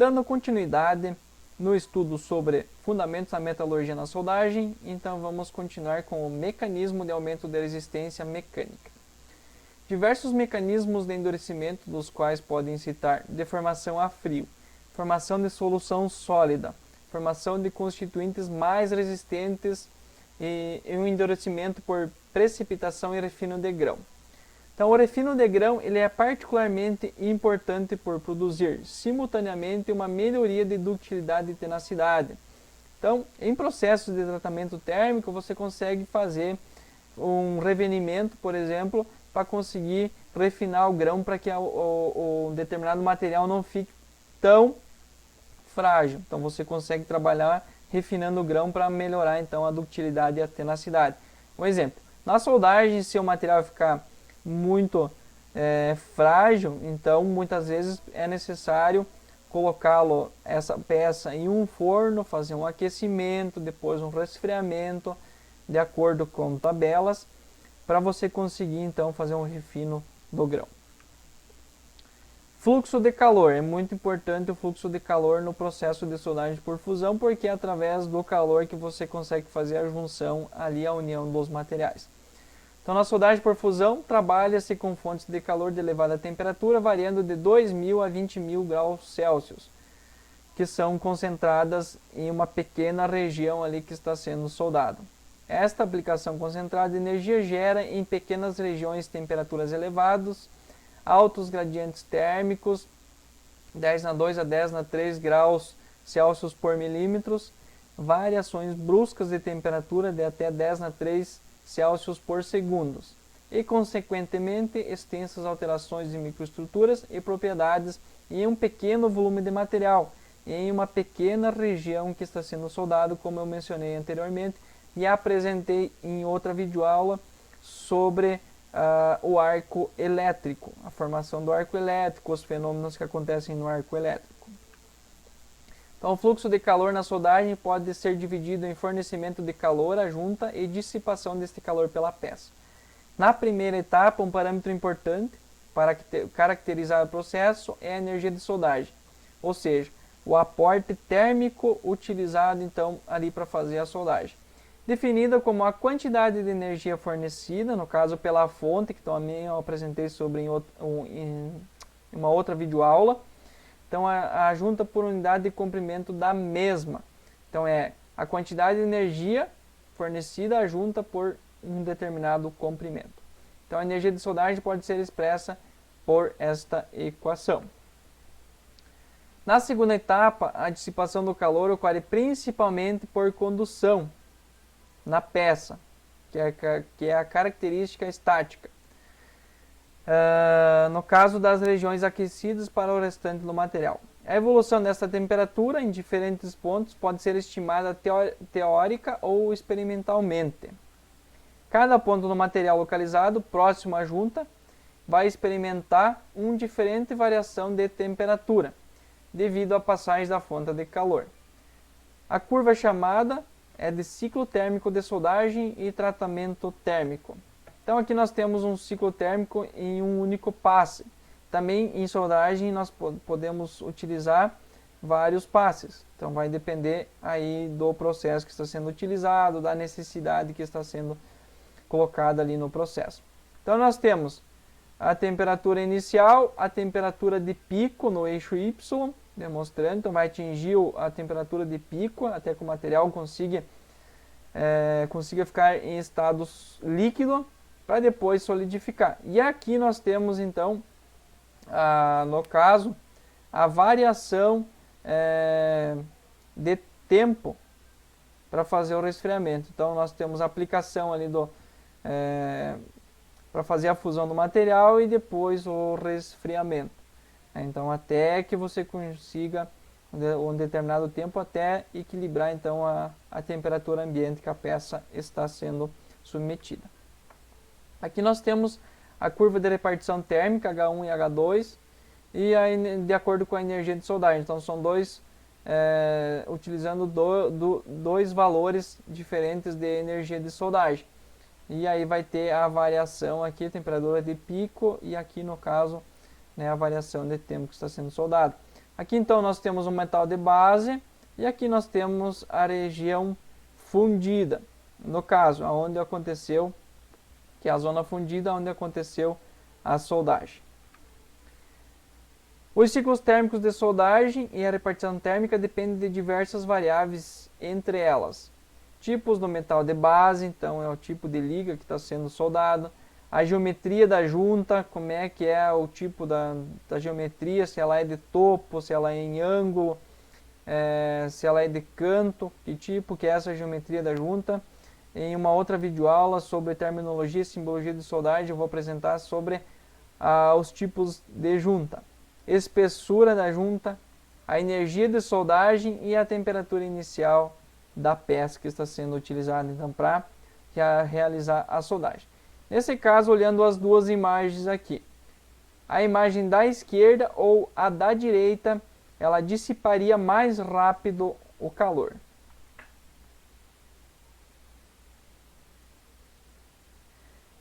Dando continuidade no estudo sobre fundamentos da metalurgia na soldagem, então vamos continuar com o mecanismo de aumento de resistência mecânica. Diversos mecanismos de endurecimento, dos quais podem citar deformação a frio, formação de solução sólida, formação de constituintes mais resistentes e um endurecimento por precipitação e refino de grão. Então, o refino de grão ele é particularmente importante por produzir simultaneamente uma melhoria de ductilidade e tenacidade. Então, em processos de tratamento térmico, você consegue fazer um revenimento, por exemplo, para conseguir refinar o grão para que o determinado material não fique tão frágil. Então, você consegue trabalhar refinando o grão para melhorar então a ductilidade e a tenacidade. Um exemplo, na soldagem, se o material ficar muito frágil, então muitas vezes é necessário colocá-lo, essa peça, em um forno, fazer um aquecimento, depois um resfriamento, de acordo com tabelas, para você conseguir então fazer um refino do grão. Fluxo de calor, é muito importante o fluxo de calor no processo de soldagem por fusão, porque é através do calor que você consegue fazer a junção ali, a união dos materiais. Então, na soldagem por fusão, trabalha-se com fontes de calor de elevada temperatura, variando de 2.000 a 20.000 graus Celsius, que são concentradas em uma pequena região ali que está sendo soldado. Esta aplicação concentrada de energia gera em pequenas regiões temperaturas elevadas, altos gradientes térmicos, 10 na 2 a 10 na 3 graus Celsius por milímetros, variações bruscas de temperatura de até 10 na 3 Celsius por segundos e, consequentemente, extensas alterações de microestruturas e propriedades em um pequeno volume de material, em uma pequena região que está sendo soldado, como eu mencionei anteriormente e apresentei em outra videoaula sobre o arco elétrico, a formação do arco elétrico, os fenômenos que acontecem no arco elétrico. Então, o fluxo de calor na soldagem pode ser dividido em fornecimento de calor à junta e dissipação deste calor pela peça. Na primeira etapa, um parâmetro importante para caracterizar o processo é a energia de soldagem, ou seja, o aporte térmico utilizado então ali para fazer a soldagem, definida como a quantidade de energia fornecida, no caso pela fonte, que também eu apresentei sobre em uma outra videoaula. Então, a junta por unidade de comprimento da mesma. Então, é a quantidade de energia fornecida à junta por um determinado comprimento. Então, a energia de soldagem pode ser expressa por esta equação. Na segunda etapa, a dissipação do calor ocorre principalmente por condução na peça, que é a característica estática. No caso das regiões aquecidas para o restante do material. A evolução dessa temperatura em diferentes pontos pode ser estimada teórica ou experimentalmente. Cada ponto do material localizado próximo à junta vai experimentar uma diferente variação de temperatura, devido à passagem da fonte de calor. A curva chamada é de ciclo térmico de soldagem e tratamento térmico. Então, aqui nós temos um ciclo térmico em um único passe. Também em soldagem nós podemos utilizar vários passes. Então, vai depender aí do processo que está sendo utilizado, da necessidade que está sendo colocada ali no processo. Então, nós temos a temperatura inicial, a temperatura de pico no eixo Y, demonstrando. Então, vai atingir a temperatura de pico até que o material consiga ficar em estado líquido, para depois solidificar. E aqui nós temos então, no caso, a variação de tempo para fazer o resfriamento. Então nós temos a aplicação ali para fazer a fusão do material e depois o resfriamento. Então até que você consiga um determinado tempo até equilibrar então a temperatura ambiente que a peça está sendo submetida. Aqui nós temos a curva de repartição térmica, H1 e H2, e aí, de acordo com a energia de soldagem. Então, são utilizando dois valores diferentes de energia de soldagem. E aí vai ter a variação aqui, temperatura de pico, e aqui no caso, né, a variação de tempo que está sendo soldado. Aqui então nós temos um metal de base e aqui nós temos a região fundida. No caso, onde aconteceu, que é a zona fundida, onde aconteceu a soldagem. Os ciclos térmicos de soldagem e a repartição térmica dependem de diversas variáveis, entre elas tipos do metal de base, então é o tipo de liga que está sendo soldado, a geometria da junta, como é que é o tipo da geometria, se ela é de topo, se ela é em ângulo, se ela é de canto, que tipo que é essa geometria da junta. Em uma outra videoaula sobre terminologia e simbologia de soldagem, eu vou apresentar sobre os tipos de junta, espessura da junta, a energia de soldagem e a temperatura inicial da peça que está sendo utilizada então para realizar a soldagem. Nesse caso, olhando as duas imagens aqui, a imagem da esquerda ou a da direita, ela dissiparia mais rápido o calor.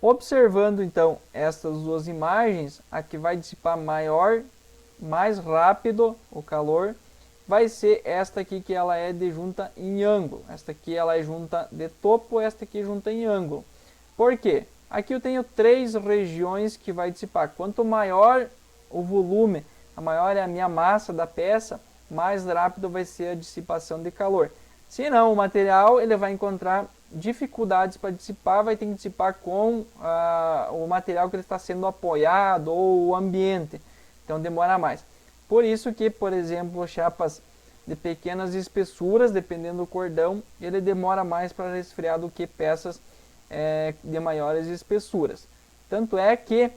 Observando então essas duas imagens, a que vai dissipar mais rápido o calor, vai ser esta aqui que ela é de junta em ângulo. Esta aqui ela é junta de topo, esta aqui junta em ângulo. Por quê? Aqui eu tenho 3 regiões que vai dissipar. Quanto maior o volume, a maior é a minha massa da peça, mais rápido vai ser a dissipação de calor. Se não, o material ele vai encontrar dificuldades para dissipar, vai ter que dissipar com o material que ele está sendo apoiado ou o ambiente. Então demora mais. Por isso que, por exemplo, chapas de pequenas espessuras, dependendo do cordão, ele demora mais para resfriar do que peças de maiores espessuras. Tanto é que,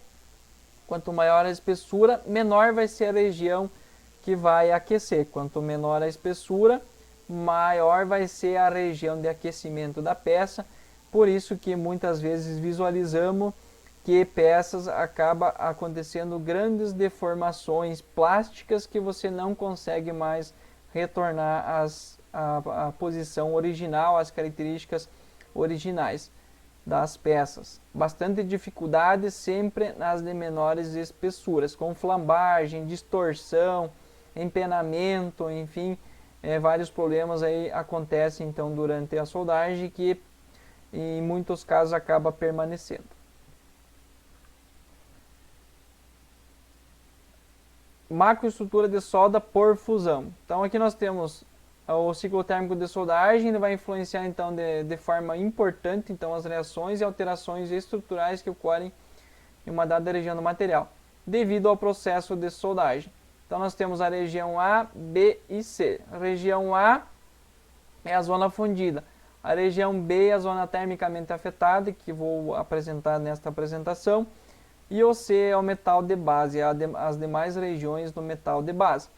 quanto maior a espessura, menor vai ser a região que vai aquecer. Quanto menor a espessura, maior vai ser a região de aquecimento da peça. Por isso que muitas vezes visualizamos que peças acaba acontecendo grandes deformações plásticas que você não consegue mais retornar à posição original, às características originais das peças. Bastante dificuldade sempre nas de menores espessuras, com flambagem, distorção, empenamento, enfim, vários problemas aí acontecem então durante a soldagem que em muitos casos acaba permanecendo. Macroestrutura de solda por fusão. Então aqui nós temos o ciclo térmico de soldagem, ele vai influenciar então de forma importante então as reações e alterações estruturais que ocorrem em uma dada região do material, devido ao processo de soldagem. Então nós temos a região A, B e C. A região A é a zona fundida. A região B é a zona termicamente afetada, que vou apresentar nesta apresentação. E o C é o metal de base, as demais regiões do metal de base.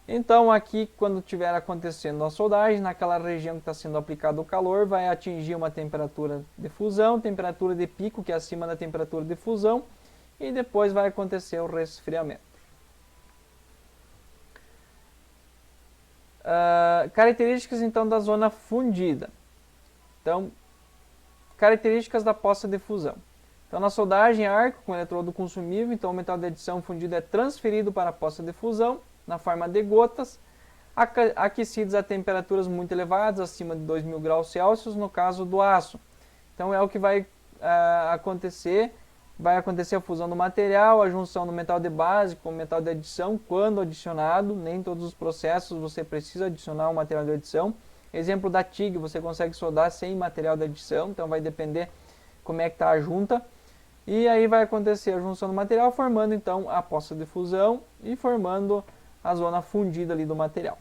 Então aqui, quando estiver acontecendo a soldagem, naquela região que está sendo aplicado o calor, vai atingir uma temperatura de fusão, temperatura de pico, que é acima da temperatura de fusão, e depois vai acontecer o resfriamento. Características então da zona fundida. Então, características da poça de fusão. Então, na soldagem arco com eletrodo consumível, então o metal de adição fundido é transferido para a poça de fusão na forma de gotas, aquecidos a temperaturas muito elevadas, acima de 2000 graus Celsius, no caso do aço. Então, é o que vai acontecer a fusão do material, a junção do metal de base com o metal de adição, quando adicionado. Nem todos os processos você precisa adicionar o material de adição. Exemplo da TIG, você consegue soldar sem material de adição, então vai depender como é que está a junta. E aí vai acontecer a junção do material, formando então a poça de fusão e formando a zona fundida ali do material.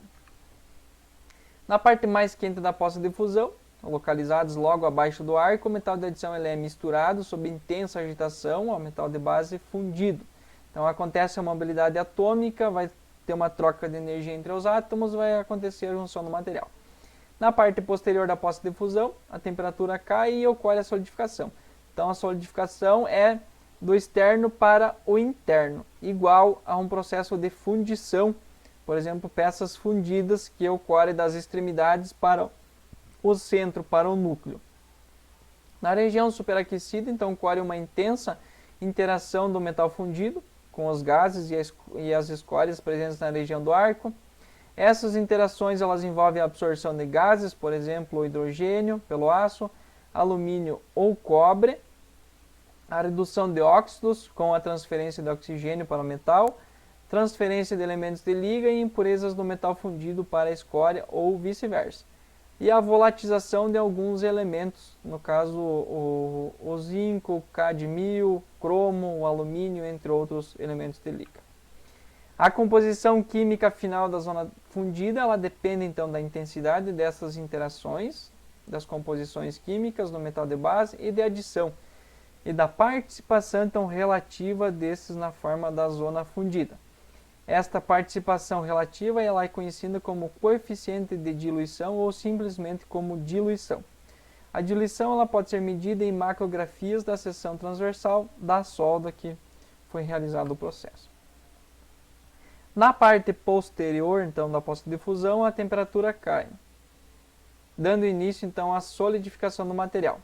Na parte mais quente da poça de fusão, localizados logo abaixo do arco, o metal de adição ele é misturado sob intensa agitação ao metal de base fundido. Então acontece a mobilidade atômica, vai ter uma troca de energia entre os átomos, vai acontecer a junção do material. Na parte posterior da poça de fusão, a temperatura cai e ocorre a solidificação. Então a solidificação é do externo para o interno, igual a um processo de fundição, por exemplo, peças fundidas que ocorrem das extremidades para o centro, para o núcleo. Na região superaquecida, então, ocorre uma intensa interação do metal fundido com os gases e as escórias presentes na região do arco. Essas interações elas envolvem a absorção de gases, por exemplo, o hidrogênio pelo aço, alumínio ou cobre, a redução de óxidos com a transferência de oxigênio para o metal, transferência de elementos de liga e impurezas do metal fundido para a escória ou vice-versa. E a volatização de alguns elementos, no caso o zinco, o cadmio, cromo, o alumínio, entre outros elementos de liga. A composição química final da zona fundida, ela depende então da intensidade dessas interações, das composições químicas no metal de base e de adição, e da participação então relativa desses na forma da zona fundida. Esta participação relativa ela é conhecida como coeficiente de diluição ou simplesmente como diluição. A diluição ela pode ser medida em macrografias da seção transversal da solda que foi realizado o processo. Na parte posterior então da poça de fusão, a temperatura cai, dando início então à solidificação do material.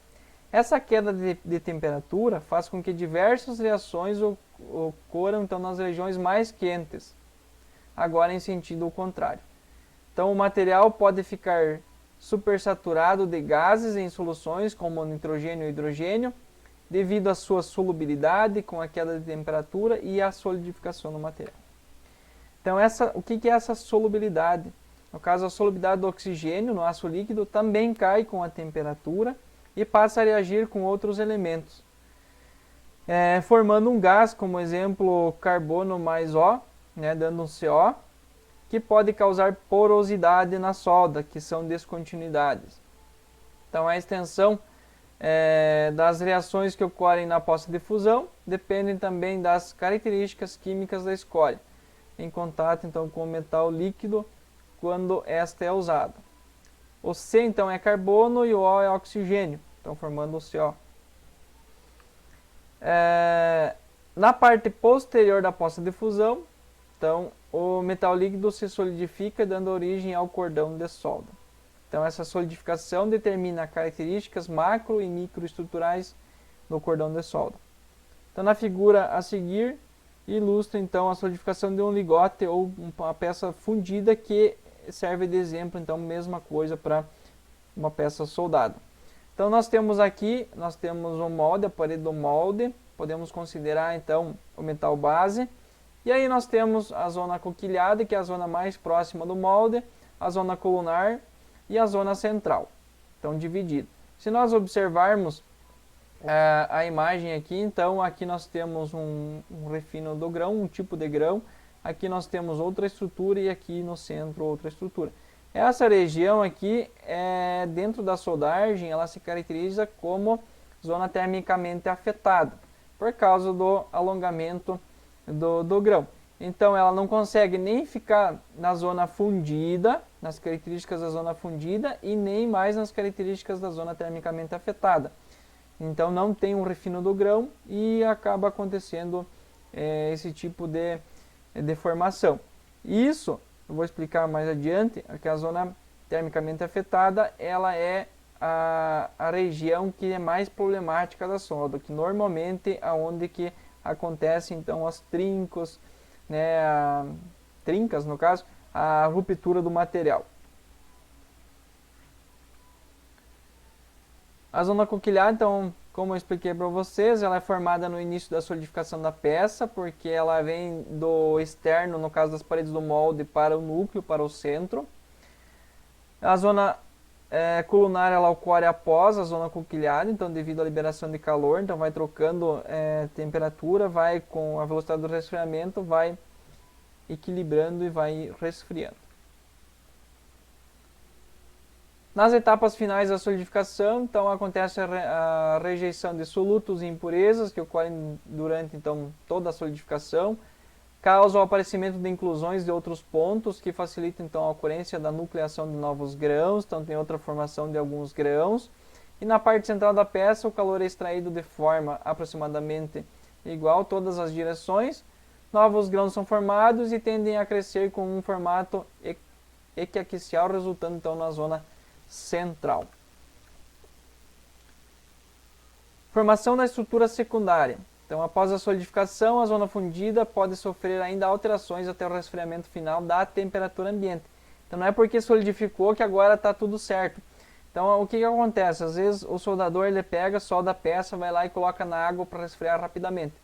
Essa queda de temperatura faz com que diversas reações ocorram então, nas regiões mais quentes, agora em sentido contrário. Então, o material pode ficar supersaturado de gases em soluções como nitrogênio e hidrogênio, devido à sua solubilidade com a queda de temperatura e a solidificação do material. Então, o que é essa solubilidade? No caso, a solubilidade do oxigênio no aço líquido também cai com a temperatura e passa a reagir com outros elementos, formando um gás, como exemplo, carbono mais O, dando um CO, que pode causar porosidade na solda, que são descontinuidades. Então, a extensão das reações que ocorrem na poça de fusão dependem também das características químicas da escória, em contato então, com o metal líquido quando esta é usada. O C então é carbono e o O é oxigênio, então formando o CO. Na parte posterior da poça de fusão, então o metal líquido se solidifica, dando origem ao cordão de solda. Então essa solidificação determina características macro e microestruturais do cordão de solda. Então na figura a seguir ilustra então a solidificação de um ligote ou uma peça fundida que serve de exemplo, então mesma coisa para uma peça soldada. Então nós temos aqui, o molde, a parede do molde, podemos considerar então o metal base, e aí nós temos a zona coquilhada, que é a zona mais próxima do molde, a zona colunar e a zona central, então dividido. Se nós observarmos a imagem aqui, então aqui nós temos um refino do grão, um tipo de grão, aqui nós temos outra estrutura e aqui no centro outra estrutura. Essa região aqui, dentro da soldagem, ela se caracteriza como zona termicamente afetada, por causa do alongamento do grão. Então ela não consegue nem ficar na zona fundida, nas características da zona fundida, e nem mais nas características da zona termicamente afetada. Então não tem um refino do grão e acaba acontecendo esse tipo de deformação. Isso eu vou explicar mais adiante, que a zona termicamente afetada, ela é a região que é mais problemática da solda, que normalmente é onde que acontece então as trincos, trincas no caso, a ruptura do material. A zona coquilhada, então, como eu expliquei para vocês, ela é formada no início da solidificação da peça, porque ela vem do externo, no caso das paredes do molde, para o núcleo, para o centro. A zona colunar ela ocorre após a zona coquilhada, então devido à liberação de calor, então vai trocando temperatura, vai com a velocidade do resfriamento, vai equilibrando e vai resfriando. Nas etapas finais da solidificação, então acontece a rejeição de solutos e impurezas que ocorrem durante então toda a solidificação, causa o aparecimento de inclusões de outros pontos que facilitam então a ocorrência da nucleação de novos grãos, então tem outra formação de alguns grãos. E na parte central da peça o calor é extraído de forma aproximadamente igual todas as direções. Novos grãos são formados e tendem a crescer com um formato equiaxial, resultando então na zona central. Formação da estrutura secundária. Então, após a solidificação, a zona fundida pode sofrer ainda alterações até o resfriamento final da temperatura ambiente. Então, não é porque solidificou que agora está tudo certo. Então, o que acontece? Às vezes, o soldador ele pega, solda a peça, vai lá e coloca na água para resfriar rapidamente.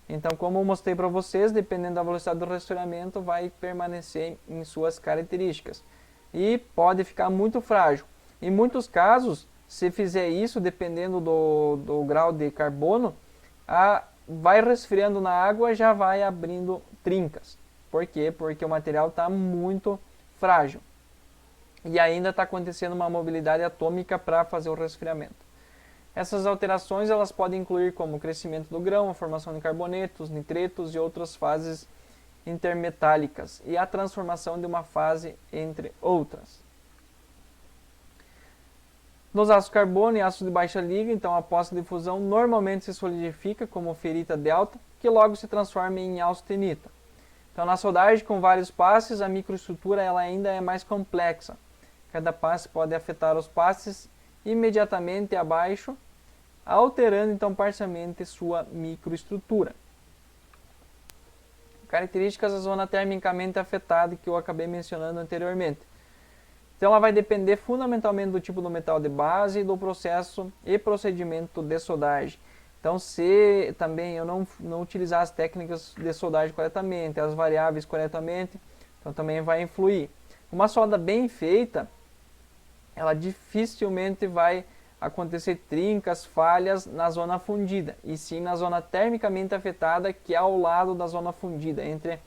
Então, como eu mostrei para vocês, dependendo da velocidade do resfriamento, vai permanecer em suas características. E pode ficar muito frágil. Em muitos casos, se fizer isso, dependendo do grau de carbono, vai resfriando na água, já vai abrindo trincas. Por quê? Porque o material está muito frágil. E ainda está acontecendo uma mobilidade atômica para fazer o resfriamento. Essas alterações elas podem incluir como o crescimento do grão, a formação de carbonetos, nitretos e outras fases intermetálicas e a transformação de uma fase entre outras. Nos ácidos carbono e ácidos de baixa liga, então a poça de fusão normalmente se solidifica como ferrita delta, que logo se transforma em austenita. Então na soldagem com vários passes, a microestrutura ela ainda é mais complexa. Cada passe pode afetar os passes imediatamente abaixo, alterando então parcialmente sua microestrutura. Características da zona termicamente afetada que eu acabei mencionando anteriormente. Então ela vai depender fundamentalmente do tipo do metal de base e do processo e procedimento de soldagem. Então se também eu não utilizar as técnicas de soldagem corretamente, as variáveis corretamente, então também vai influir. Uma solda bem feita, ela dificilmente vai acontecer trincas, falhas na zona fundida, e sim na zona termicamente afetada, que é ao lado da zona fundida, entre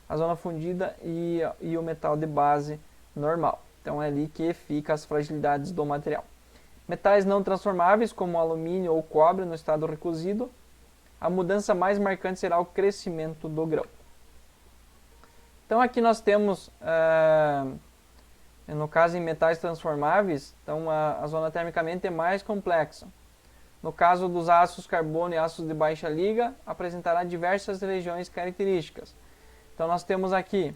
a zona fundida e o metal de base normal. Então é ali que fica as fragilidades do material. Metais não transformáveis, como alumínio ou cobre no estado recozido, a mudança mais marcante será o crescimento do grão. Então aqui nós temos, no caso em metais transformáveis, então a zona termicamente é mais complexa. No caso dos ácidos carbono e ácidos de baixa liga, apresentará diversas regiões características. Então nós temos aqui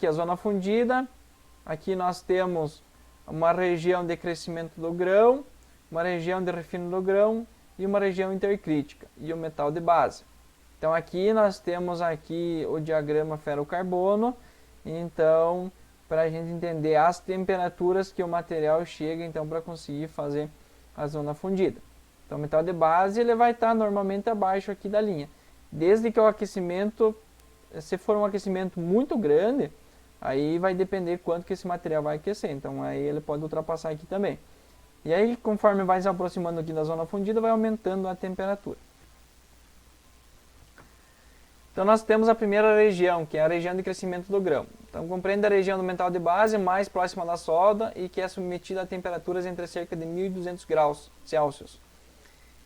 a zona fundida, aqui nós temos uma região de crescimento do grão, uma região de refino do grão e uma região intercrítica e o metal de base. Então aqui nós temos aqui o diagrama ferro-carbono, então para a gente entender as temperaturas que o material chega então para conseguir fazer a zona fundida. Então o metal de base ele vai estar normalmente abaixo aqui da linha, desde que o aquecimento, se for um aquecimento muito grande, aí vai depender quanto que esse material vai aquecer, então aí ele pode ultrapassar aqui também. E aí conforme vai se aproximando aqui da zona fundida, vai aumentando a temperatura. Então nós temos a primeira região, que é a região de crescimento do grão. Então compreende a região do metal de base mais próxima da solda e que é submetida a temperaturas entre cerca de 1200 graus Celsius.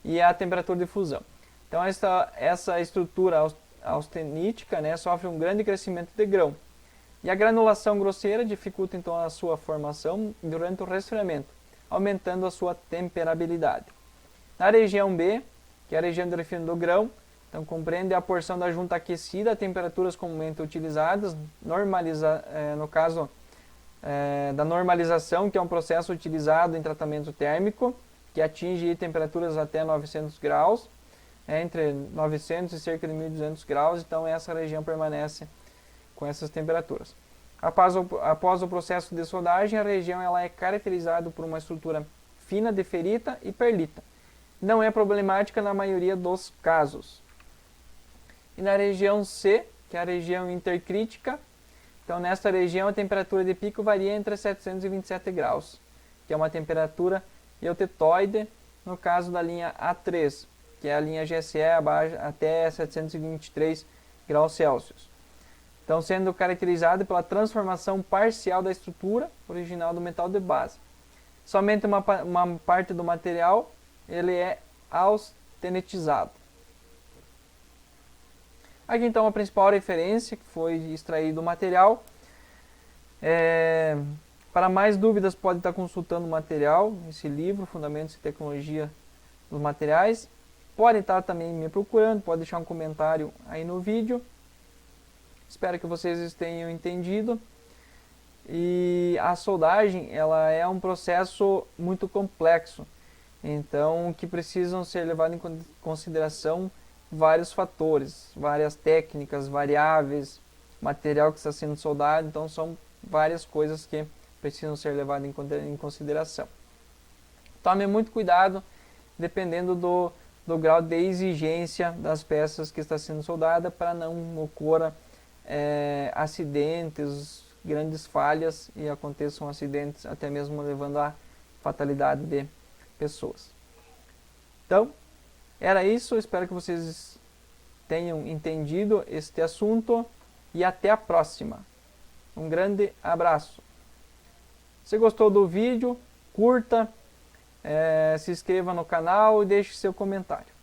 E a temperatura de fusão. Então essa estrutura austenítica, né, sofre um grande crescimento de grão. E a granulação grosseira dificulta então a sua formação durante o resfriamento, aumentando a sua temperabilidade. Na região B, que é a região de refino do grão, então compreende a porção da junta aquecida a temperaturas comumente utilizadas, no caso da normalização, que é um processo utilizado em tratamento térmico, que atinge temperaturas até 900 graus, entre 900 e cerca de 1200 graus, então essa região permanece com essas temperaturas. Após o processo de soldagem, a região ela é caracterizada por uma estrutura fina de ferrita e perlita. Não é problemática na maioria dos casos. E na região C, que é a região intercrítica, então nesta região a temperatura de pico varia entre 727 graus, que é uma temperatura eutetoide, no caso da linha A3, que é a linha GSE até 723 graus Celsius. Então sendo caracterizada pela transformação parcial da estrutura original do metal de base. Somente uma parte do material ele é austenitizado. Aqui então a principal referência que foi extraído do material. Para mais dúvidas pode estar consultando o material, esse livro, Fundamentos e Tecnologia dos Materiais. Pode estar também me procurando, pode deixar um comentário aí no vídeo. Espero que vocês tenham entendido. E a soldagem ela é um processo muito complexo. Então, que precisam ser levados em consideração vários fatores, várias técnicas, variáveis, material que está sendo soldado, então são várias coisas que precisam ser levadas em consideração. Tome muito cuidado, dependendo do grau de exigência das peças que está sendo soldada, para não ocorra acidentes, grandes falhas e aconteçam acidentes, até mesmo levando à fatalidade de pessoas. Então, era isso. Espero que vocês tenham entendido este assunto e até a próxima. Um grande abraço. Se gostou do vídeo, curta, se inscreva no canal e deixe seu comentário.